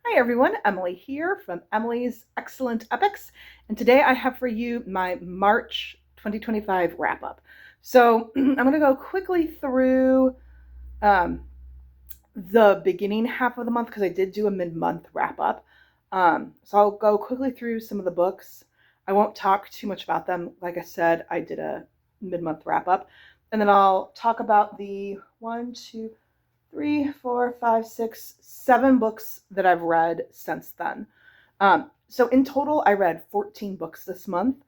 Hi everyone, Emily here from Emily's Excellent Epics, and today I have for you my March 2025 wrap up. So I'm going to go quickly through um, the beginning half of the month because I did do a mid-month wrap up. So I'll go quickly through some of the books. I won't talk too much about them. Like I said, I did a mid-month wrap up, and then I'll talk about the 7 books that I've read since then. So in total, I read 14 books this month.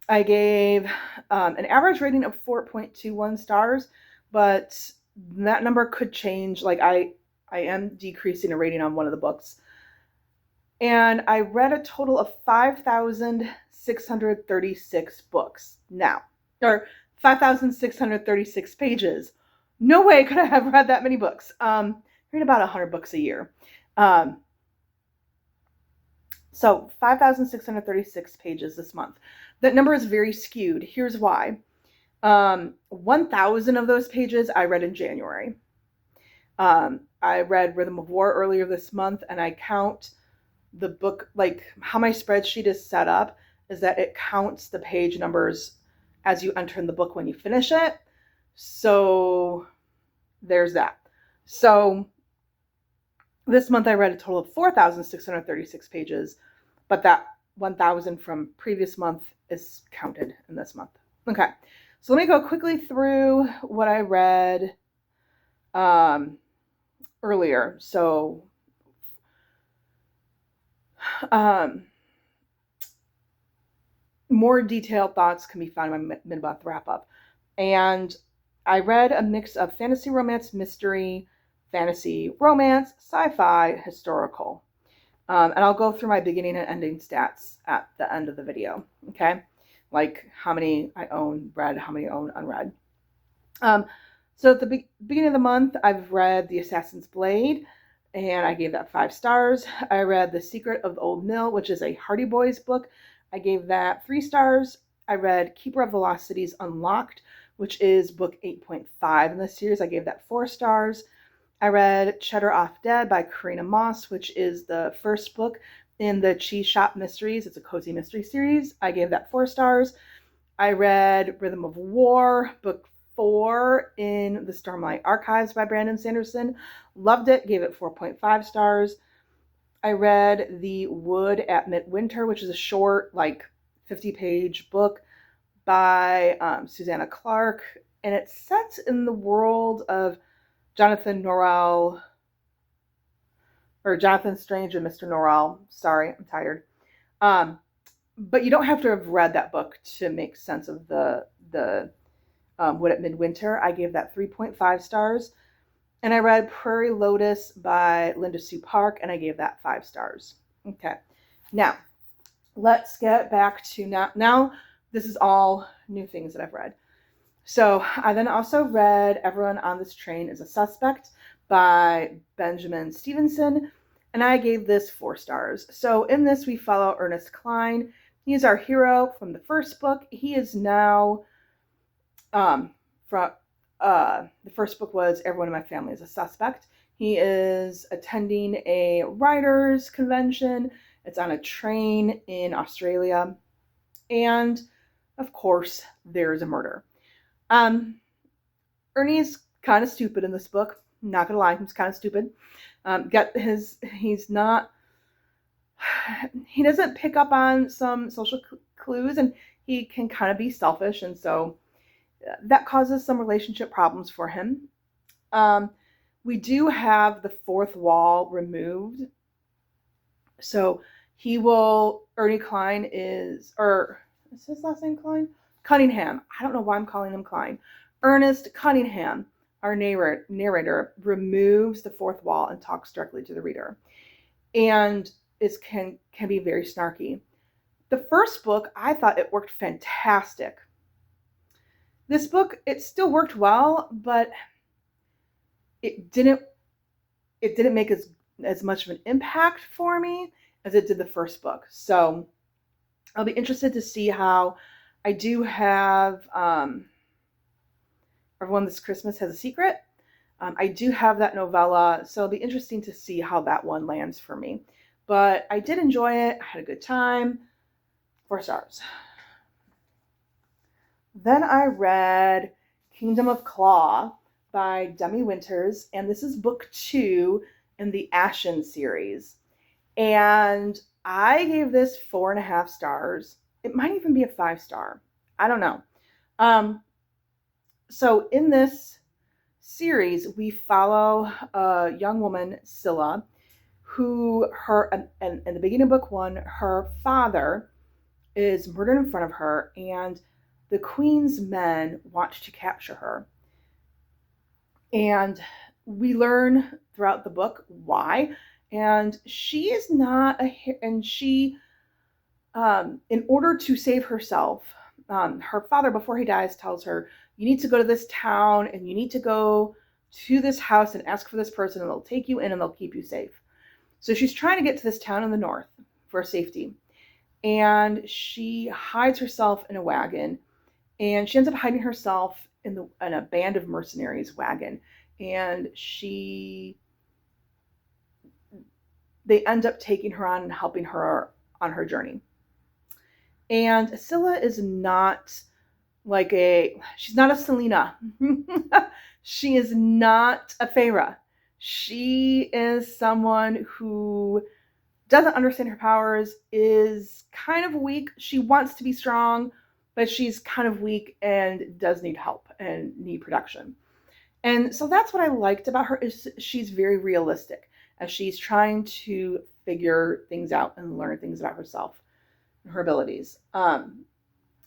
I gave an average rating of 4.21 stars, but that number could change. I am decreasing a rating on one of the books. And I read a total of 5,636 books now, or 5,636 pages. No way could I have read that many books. I read about 100 books a year. So 5,636 pages this month. That number is very skewed. Here's why. 1,000 of those pages I read in January. I read Rhythm of War earlier this month, and I count the book, like how my spreadsheet is set up is that it counts the page numbers as you enter in the book when you finish it. So there's that. So this month I read a total of 4,636 pages, but that 1,000 from previous month is counted in this month. Okay, so let me go quickly through what I read earlier. So more detailed thoughts can be found in my mid-month wrap-up. And I read a mix of fantasy romance, mystery, fantasy romance, sci-fi, historical. And I'll go through my beginning and ending stats at the end of the video, okay? Like how many I own read, how many I own unread. So at the beginning of the month, I've read The Assassin's Blade, and I gave that 5 stars. I read The Secret of the Old Mill, which is a Hardy Boys book. I gave that 3 stars. I read Keeper of Velocities Unlocked, which is book 8.5 in the series. I gave that 4 stars. I read Cheddar Off Dead by Karina Moss, which is the first book in the Cheese Shop Mysteries. It's a cozy mystery series. I gave that 4 stars. I read Rhythm of War, book 4 in the Stormlight Archives by Brandon Sanderson. Loved it, gave it 4.5 stars. I read The Wood at Midwinter, which is a short, 50-page book by Susanna Clark, and it's set in the world of Jonathan Norrell, or Jonathan Strange and Mr. Norrell. Sorry, I'm tired. But you don't have to have read that book to make sense of the Wood at Midwinter. I gave that 3.5 stars. And I read Prairie Lotus by Linda Sue Park, and I gave that 5 stars. Okay. Now, let's get back to now this is all new things that I've read. So I then also read Everyone on This Train is a Suspect by Benjamin Stevenson, and I gave this 4 stars. So in this, we follow Ernest Cline. He's our hero from the first book. He is now, the first book was Everyone in My Family is a Suspect. He is attending a writers' convention. It's on a train in Australia. And, of course, there's a murder. Ernie's kind of stupid in this book. Not gonna lie, he's kind of stupid. He doesn't pick up on some social clues, and he can kind of be selfish, and so that causes some relationship problems for him. We do have the fourth wall removed. So Ernie Cline is his last name Cline? Cunningham. I don't know why I'm calling him Cline. Ernest Cunningham, our narrator, removes the fourth wall and talks directly to the reader. And it can be very snarky. The first book, I thought it worked fantastic. This book, it still worked well, but it didn't make as much of an impact for me as it did the first book. So I'll be interested to see how I do have Everyone This Christmas Has a Secret. I do have that novella, so it'll be interesting to see how that one lands for me. But I did enjoy it. I had a good time. 4 stars. Then I read Kingdom of Claw by Demi Winters, and this is book 2 in the Ashen series. And I gave this 4.5 stars. It might even be a 5-star. I don't know. So in this series, we follow a young woman, Scylla, who in the beginning of book 1, her father is murdered in front of her, and the queen's men want to capture her. And we learn throughout the book why. And she is not in order to save herself, her father, before he dies, tells her, you need to go to this town and you need to go to this house and ask for this person, and they'll take you in and they'll keep you safe. So she's trying to get to this town in the north for safety. And she hides herself in a wagon, and she ends up hiding herself in a band of mercenaries wagon. And they end up taking her on and helping her on her journey. And Scylla is not she's not a Selena. She is not a Feyre. She is someone who doesn't understand her powers, is kind of weak. She wants to be strong, but she's kind of weak and does need help and need protection. And so that's what I liked about her, is she's very realistic as she's trying to figure things out and learn things about herself and her abilities.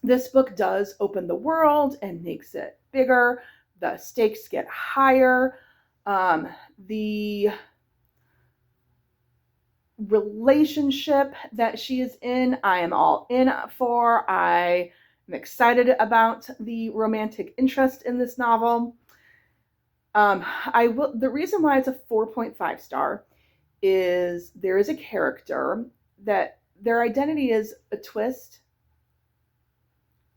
This book does open the world and makes it bigger. The stakes get higher. The relationship that she is in, I am all in for. I am excited about the romantic interest in this novel. The reason why it's a 4.5 star is there is a character that their identity is a twist.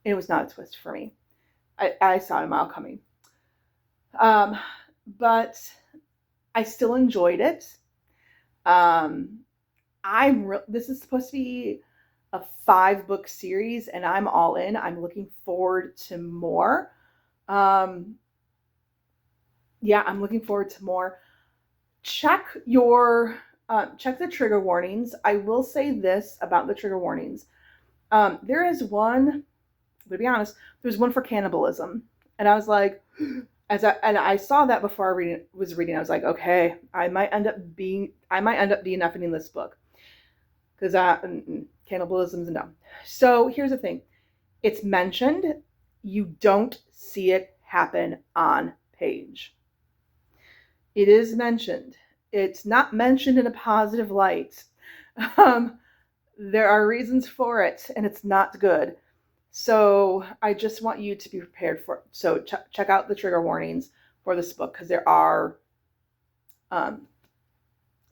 It was not a twist for me. I saw it a mile coming. But I still enjoyed it. This is supposed to be a 5-book series, and I'm all in. I'm looking forward to more. I'm looking forward to more. Check the trigger warnings. I will say this about the trigger warnings. There is one, to be honest, there's one for cannibalism. And I was like, I saw that before I was reading. I was like, okay, I might end up DNFing this book. Because cannibalism's a no. So here's the thing. It's mentioned. You don't see it happen on page. It is mentioned. It's not mentioned in a positive light. There are reasons for it, and it's not good. So I just want you to be prepared for it. So check out the trigger warnings for this book, because there are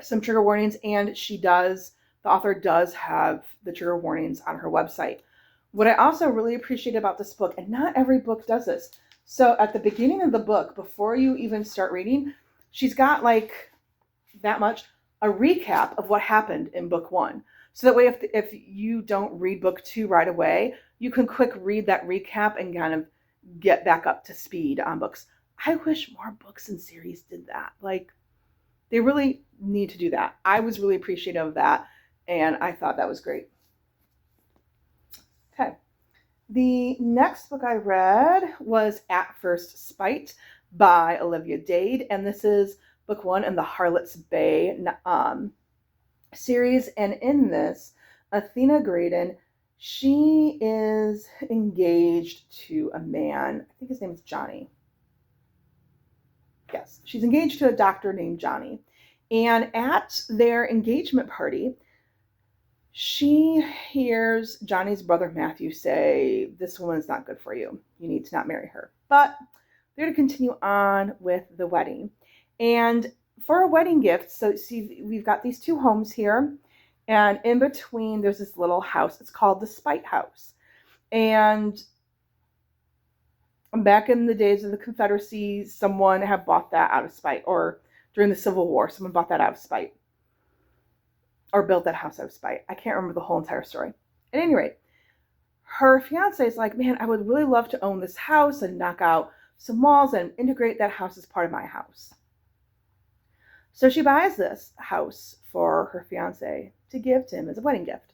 some trigger warnings, and the author does have the trigger warnings on her website. What I also really appreciate about this book, and not every book does this, so at the beginning of the book, before you even start reading, she's got a recap of what happened in book 1. So that way, if you don't read book 2 right away, you can quick read that recap and kind of get back up to speed on books. I wish more books and series did that. They really need to do that. I was really appreciative of that, and I thought that was great. Okay. The next book I read was At First Spite by Olivia Dade, and this is book 1 in the Harlot's Bay series. And in this, Athena Graydon, she is engaged to a man. I think his name is Johnny. Yes, she's engaged to a doctor named Johnny. And at their engagement party, she hears Johnny's brother Matthew say, this woman's not good for you. You need to not marry her. But they're to continue on with the wedding. And for a wedding gift, so see, we've got these 2 homes here. And in between, there's this little house. It's called the Spite House. And Back in the days of the Confederacy, someone had bought that out of spite, or during the Civil War, someone bought that out of spite, or built that house out of spite. I can't remember the whole entire story. At any rate, her fiance is like, man, I would really love to own this house and knock out some walls and integrate that house as part of my house. So she buys this house for her fiance to give to him as a wedding gift.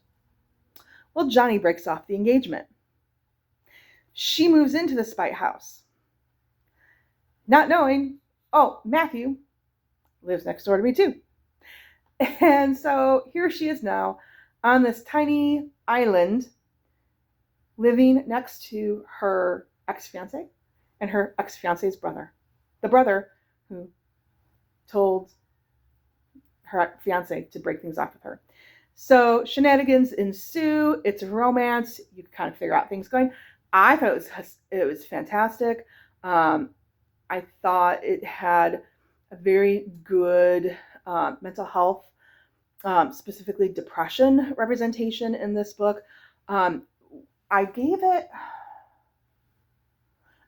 Well, Johnny breaks off the engagement. She moves into the spite house, not knowing, oh, Matthew lives next door to me too. And so here she is now on this tiny island living next to her ex-fiance and her ex-fiance's brother. The brother who told her fiance to break things off with her. So shenanigans ensue. It's a romance. You can kind of figure out things going. I thought it was fantastic. I thought it had a very good mental health, specifically depression representation in this book. I gave it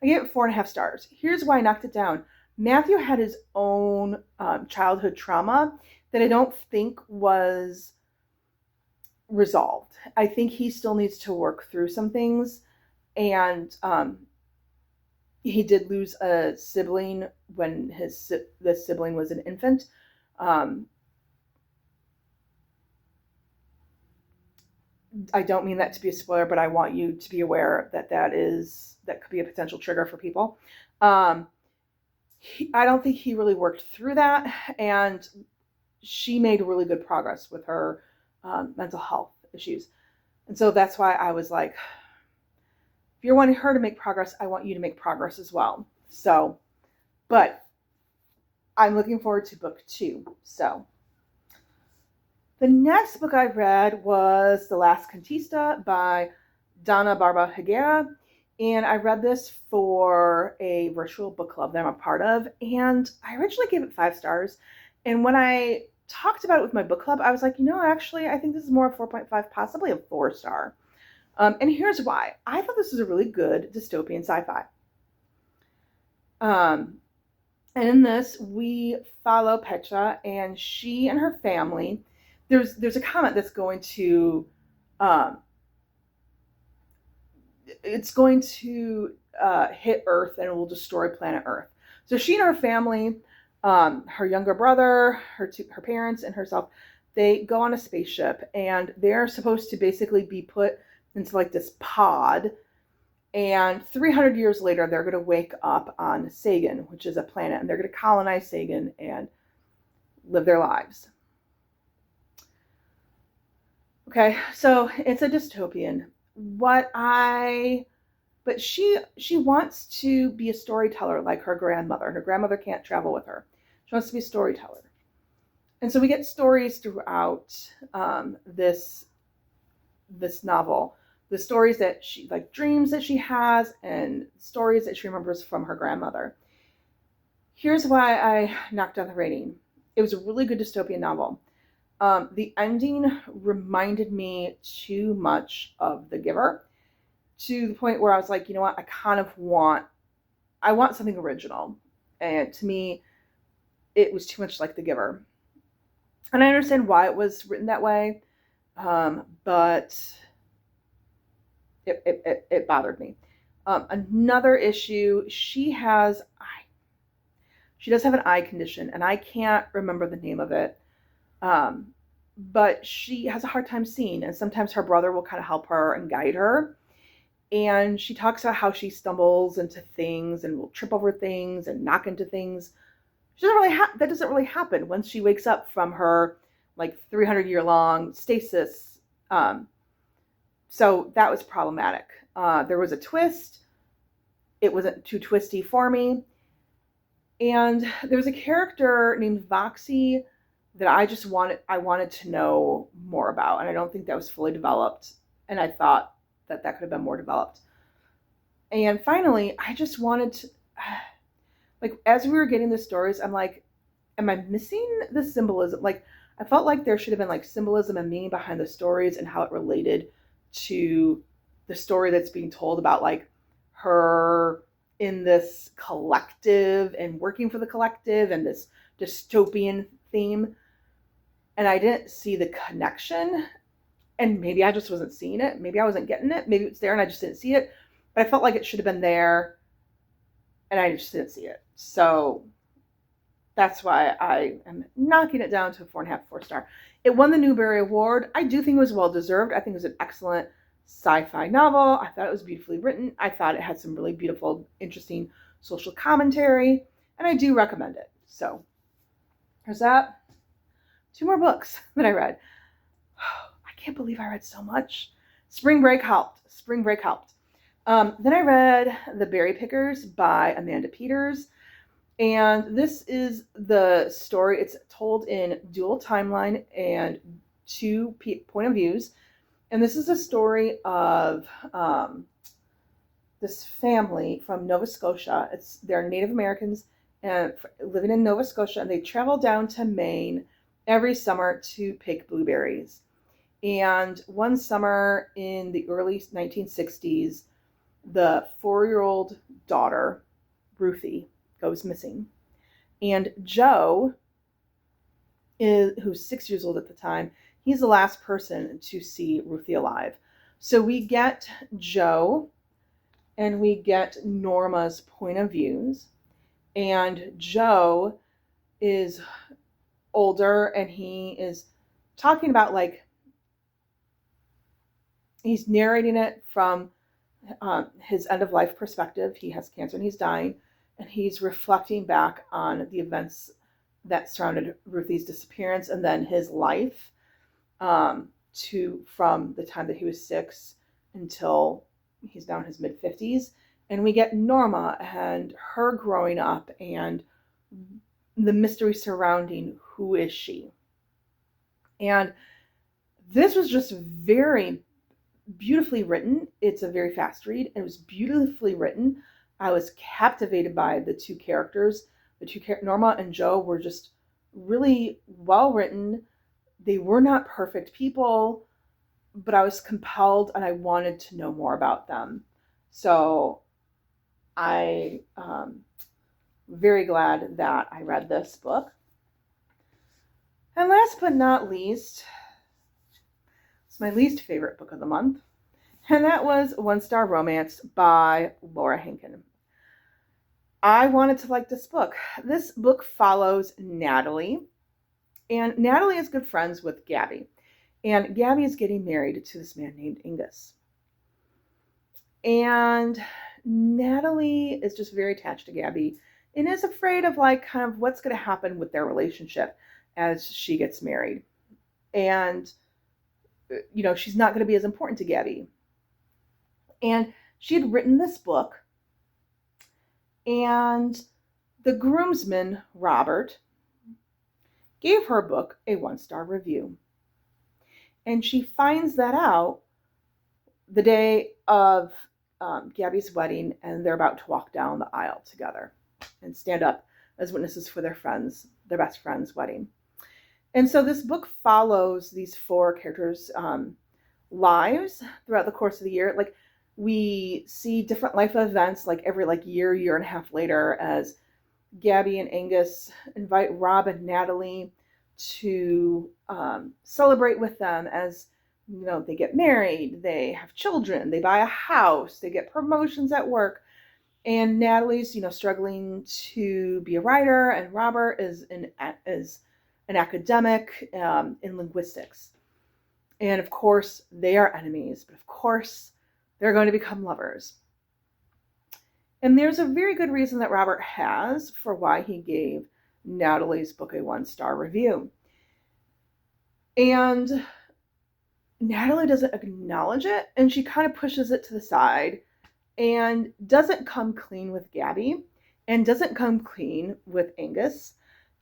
4.5 stars. Here's why I knocked it down. Matthew had his own childhood trauma that I don't think was resolved. I think he still needs to work through some things. And he did lose a sibling when the sibling was an infant. I don't mean that to be a spoiler, but I want you to be aware that that could be a potential trigger for people. I don't think he really worked through that, and she made really good progress with her mental health issues. And so that's why I was like, if you're wanting her to make progress, I want you to make progress as well. So, but I'm looking forward to book 2. So the next book I read was The Last Contista by Dana Barba Higuera. And I read this for a virtual book club that I'm a part of. And I originally gave it 5 stars. And when I talked about it with my book club, I was like, actually, I think this is more a 4.5, possibly a 4-star. And here's why. I thought this was a really good dystopian sci-fi. And in this, we follow Petra, and she and her family. There's a comet that's going to hit Earth, and it will destroy planet Earth. So she and her family, her younger brother, her parents, and herself, they go on a spaceship, and they're supposed to basically be put into like this pod, and 300 years later they're going to wake up on Sagan, which is a planet, and they're going to colonize Sagan and live their lives. Okay, so it's a dystopian. But she wants to be a storyteller like her grandmother. Her grandmother can't travel with her. She wants to be a storyteller. And so we get stories throughout this novel. The stories that she, like dreams that she has, and stories that she remembers from her grandmother. Here's why I knocked down the rating. It was a really good dystopian novel. The ending reminded me too much of The Giver, to the point where I was like, you know what, I want something original. And to me, it was too much like The Giver. And I understand why it was written that way, but it bothered me. Another issue, she does have an eye condition, and I can't remember the name of it. But she has a hard time seeing, and sometimes her brother will kind of help her and guide her. And she talks about how she stumbles into things and will trip over things and knock into things. That doesn't really happen once she wakes up from her like 300-year-long stasis. So that was problematic. There was a twist. It wasn't too twisty for me. And there was a character named Voxy that I wanted to know more about. And I don't think that was fully developed. And I thought that could have been more developed. And finally, I just wanted to, like, as we were getting the stories, I'm like, am I missing the symbolism? Like, I felt like there should have been like symbolism and meaning behind the stories and how it related to the story that's being told about like her in this collective and working for the collective and this dystopian theme. And I didn't see the connection. And maybe I just wasn't seeing it. Maybe I wasn't getting it. Maybe it's there and I just didn't see it. But I felt like it should have been there and I just didn't see it. So that's why I am knocking it down to a 4.5, 4-star. It won the Newbery Award. I do think it was well deserved. I think it was an excellent sci-fi novel. I thought it was beautifully written. I thought it had some really beautiful, interesting social commentary, and I do recommend it. So there's that. 2 more books that I read. I can't believe I read so much. Spring Break helped. Then I read The Berry Pickers by Amanda Peters. And this is the story. It's told in dual timeline and 2 point of views. And this is a story of this family from Nova Scotia. They're Native Americans and living in Nova Scotia, and they travel down to Maine every summer to pick blueberries. And one summer in the early 1960s, the 4-year-old daughter, Ruthie, goes missing. And Joe, who's 6 years old at the time, he's the last person to see Ruthie alive. So we get Joe and we get Norma's point of views. And Joe is older and he is talking about, like, he's narrating it from his end of life perspective. He has cancer and he's dying. And he's reflecting back on the events that surrounded Ruthie's disappearance and then his life from the time that he was 6 until he's now in his mid-50s. And we get Norma and her growing up and the mystery surrounding who is she. And this was just very beautifully written. It's a very fast read. It was beautifully written. I was captivated by the 2 characters. Norma and Joe were just really well written. They were not perfect people, but I was compelled and I wanted to know more about them. So I very glad that I read this book. And last but not least, it's my least favorite book of the month. And that was 1-Star Romance by Laura Hankin. I wanted to like this book. This book follows Natalie. And Natalie is good friends with Gabby. And Gabby is getting married to this man named Angus. And Natalie is just very attached to Gabby and is afraid of, like, kind of what's going to happen with their relationship as she gets married. And, you know, she's not going to be as important to Gabby. And she had written this book, and the groomsman, Robert, gave her book a 1-star review. And she finds that out the day of Gabby's wedding, and they're about to walk down the aisle together and stand up as witnesses for their best friend's wedding. And so this book follows these 4 characters' lives throughout the course of the year. Like, we see different life events, like every year and a half later, as Gabby and Angus invite Rob and Natalie to celebrate with them as, you know, they get married, they have children, they buy a house, they get promotions at work. And Natalie's, you know, struggling to be a writer, and Robert is an academic in linguistics. And of course, they are enemies, but of course, they're going to become lovers. And there's a very good reason that Robert has for why he gave Natalie's book a 1-star review. And Natalie doesn't acknowledge it, and she kind of pushes it to the side and doesn't come clean with Gabby and doesn't come clean with Angus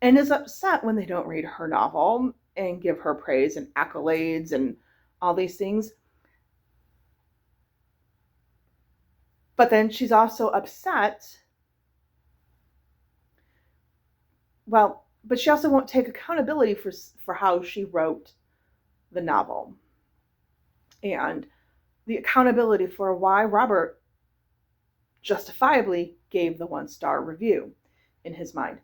and is upset when they don't read her novel and give her praise and accolades and all these things. But then she's also upset. Well, but she also won't take accountability for how she wrote the novel. And the accountability for why Robert justifiably gave the 1-star review in his mind.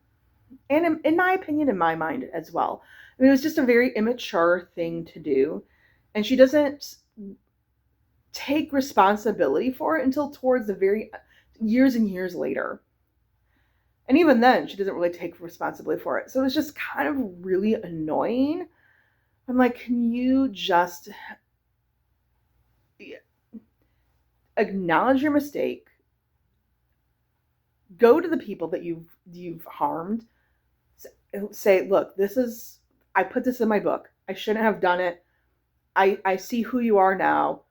And in my opinion, in my mind as well. I mean, it was just a very immature thing to do. And she doesn't take responsibility for it until towards the very years and years later. And even then, she doesn't really take responsibility for it. So it was just kind of really annoying. I'm like, can you just acknowledge your mistake? Go to the people that you've harmed. Say, look, I put this in my book. I shouldn't have done it. I see who you are now.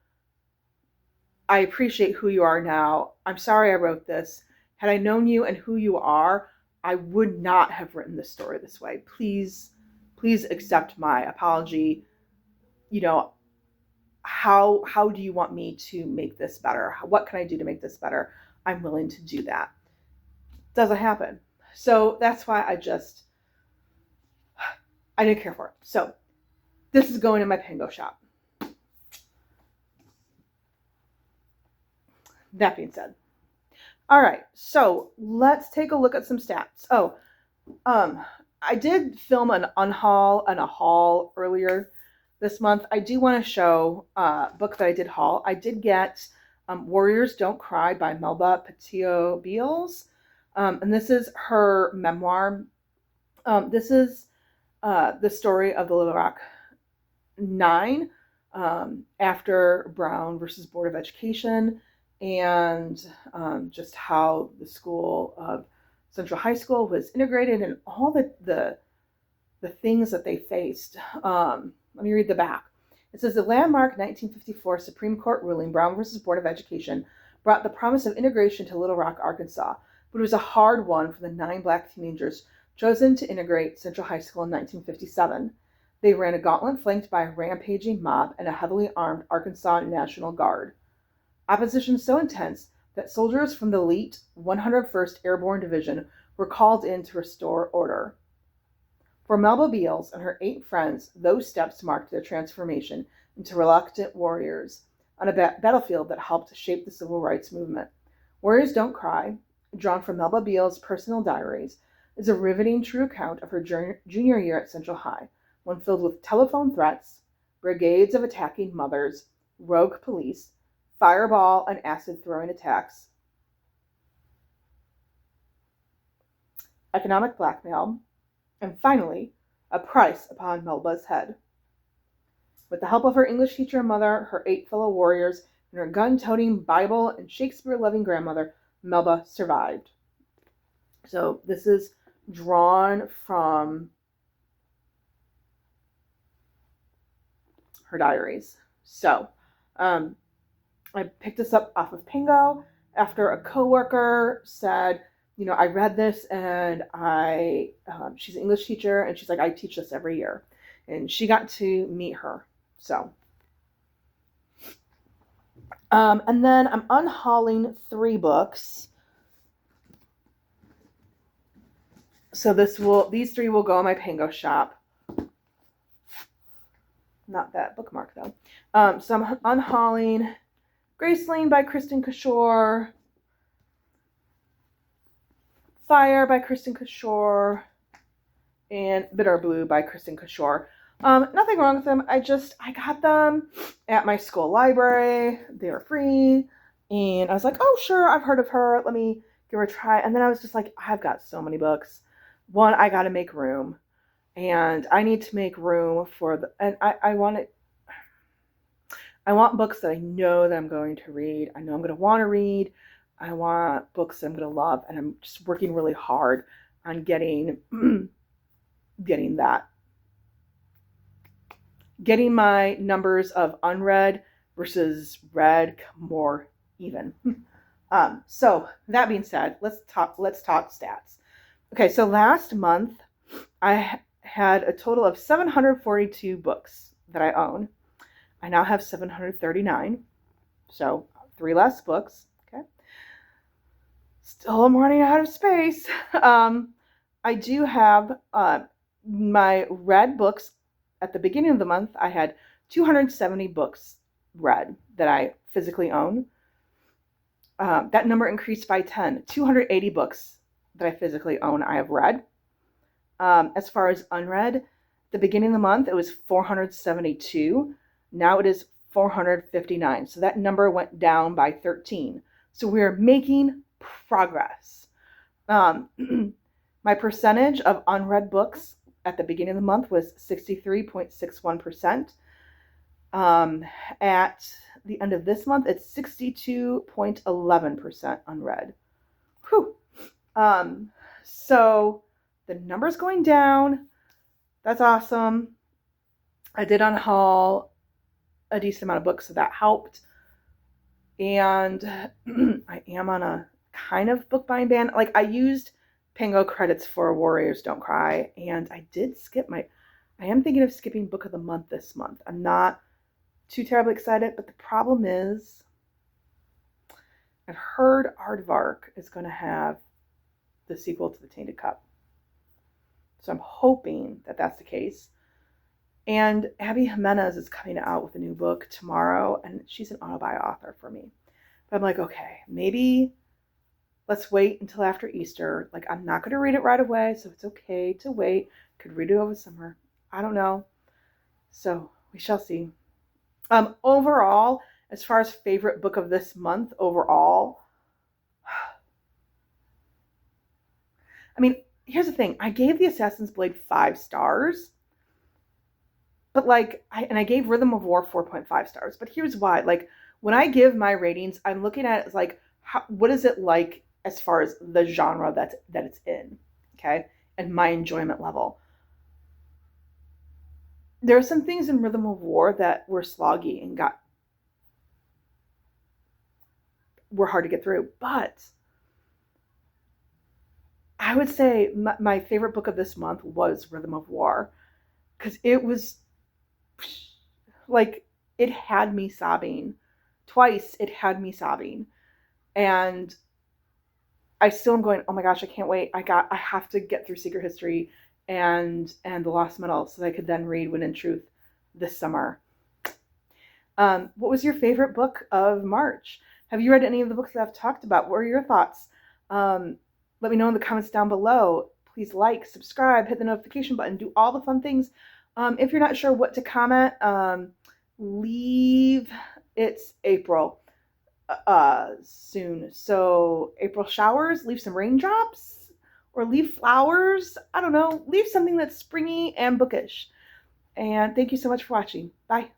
I appreciate who you are now. I'm sorry I wrote this. Had I known you and who you are, I would not have written this story this way. Please accept my apology. You know, how do you want me to make this better? What can I do to make this better? I'm willing to do that. Doesn't happen. So that's why I didn't care for it. So this is going in my Pango shop. That being said. All right, so let's take a look at some stats. I did film an unhaul and a haul earlier this month. I do want to show a book that I did haul. I did get Warriors Don't Cry by Melba Pattillo Beals. And this is her memoir. This is the story of the Little Rock Nine after Brown versus Board of Education, and just how the school of Central High School was integrated and all the things that they faced. Let me read the back. It says, the landmark 1954 Supreme Court ruling, Brown versus Board of Education, brought the promise of integration to Little Rock, Arkansas, but it was a hard one for the 9 Black teenagers chosen to integrate Central High School in 1957. They ran a gauntlet flanked by a rampaging mob and a heavily armed Arkansas National Guard. Opposition so intense that soldiers from the elite 101st Airborne Division were called in to restore order. For Melba Beals and her 8 friends, those steps marked their transformation into reluctant warriors on a battlefield that helped shape the civil rights movement. Warriors Don't Cry, drawn from Melba Beals' personal diaries, is a riveting true account of her junior year at Central High, one filled with telephone threats, brigades of attacking mothers, rogue police, fireball and acid throwing attacks, economic blackmail, and finally, a price upon Melba's head. With the help of her English teacher and mother, her 8 fellow warriors, and her gun-toting, Bible and Shakespeare-loving grandmother, Melba survived. So this is drawn from her diaries. So, I picked this up off of Pango after a coworker said, I read this and she's an English teacher and she's like, I teach this every year. And she got to meet her. So, and then I'm unhauling 3 books. So these 3 will go in my Pango shop. Not that bookmark though. So I'm unhauling Graceling by Kristin Cashore, Fire by Kristin Cashore, and Bitter Blue by Kristin Cashore. Nothing wrong with them. I got them at my school library. They were free. And I was like, oh, sure, I've heard of her. Let me give her a try. And then I was just like, I've got so many books. One, I got to make room. And I need to make room and I want books that I know that I'm going to read. I know I'm going to want to read. I want books that I'm going to love. And I'm just working really hard on getting that. Getting my numbers of unread versus read more even. So that being said, let's talk stats. Okay, so last month I had a total of 742 books that I own. I now have 739, so 3 less books. Okay, still I'm running out of space. I do have my read books. At the beginning of the month, I had 270 books read that I physically own. That number increased by 10. 280 books that I physically own, I have read. As far as unread, the beginning of the month, it was 472. Now it is 459. So that number went down by 13. So we're making progress. My percentage of unread books at the beginning of the month was 63.61%. At the end of this month, it's 62.11% unread. Whew. So the number's going down. That's awesome. I did unhaul a decent amount of books, so that helped. And I am on a kind of book buying ban. Like, I used Pango credits for Warriors Don't Cry, and I did skip I am thinking of skipping Book of the Month this month. I'm not too terribly excited, but the problem is I've heard Aardvark is going to have the sequel to The Tainted Cup. So I'm hoping that that's the case. And Abby Jimenez is coming out with a new book tomorrow, and she's an autobi author for me. But I'm like, okay, maybe let's wait until after Easter. Like, I'm not going to read it right away, so it's okay to wait. Could read it over summer. I don't know. So we shall see. Overall, as far as favorite book of this month overall, I mean, here's the thing. I gave The Assassin's Blade 5 stars. But like, I gave Rhythm of War 4.5 stars. But here's why. Like, when I give my ratings, I'm looking at it as like, what is it like as far as the genre that it's in, okay? And my enjoyment level. There are some things in Rhythm of War that were sloggy and were hard to get through. But I would say my favorite book of this month was Rhythm of War. Because it was, like, it had me sobbing. Twice it had me sobbing. And I still am going, oh my gosh, I can't wait. I have to get through Secret History and The Lost Metal so that I could then read Wind and Truth this summer. What was your favorite book of March? Have you read any of the books that I've talked about? What are your thoughts? Let me know in the comments down below. Please like, subscribe, hit the notification button, do all the fun things. If you're not sure what to comment, it's April soon. So April showers, leave some raindrops, or leave flowers. I don't know. Leave something that's springy and bookish. And thank you so much for watching. Bye.